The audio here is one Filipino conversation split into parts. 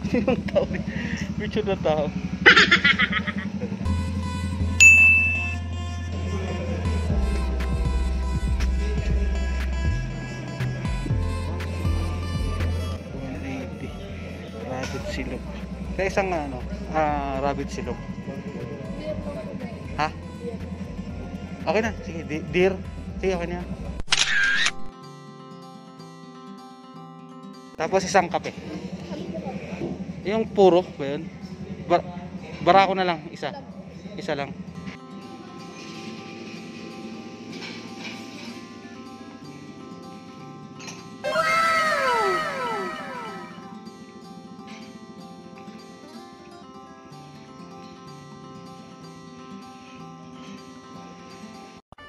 Yung tao. Picture na tao. Rabbit silog. Kaya isang ano, rabbit silog. Ha? Okay na, sige, deer. Sige, okay na. Tapos isang kape. Yung puro ba yun? Barako na lang, isa. Isa lang.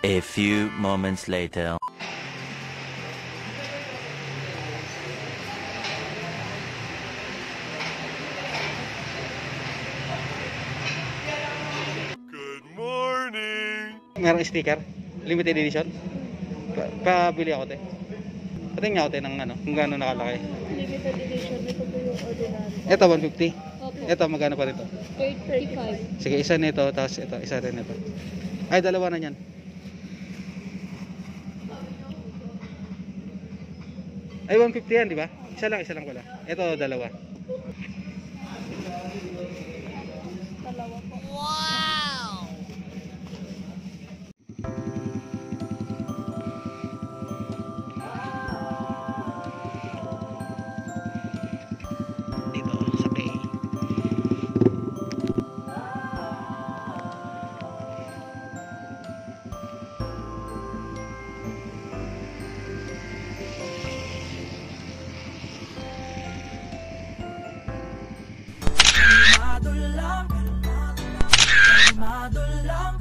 A few moments later. Good morning. Merong sticker? Limited edition? Pabili ako, te. Patingin nga ako, te, ng ano, kung gaano nakalaki. Limited edition, ito po yung ordinary. Ito, 150. Opo. Ito, magkano pa rito? 835. Sige, isa nito, tapos ito, isa rin ito. Ay, dalawa na yan. Ay, 150 yan, di ba? Isa lang pala. Ito, dalawa. Dalawa po. Dito, sa K. Kalmado lang,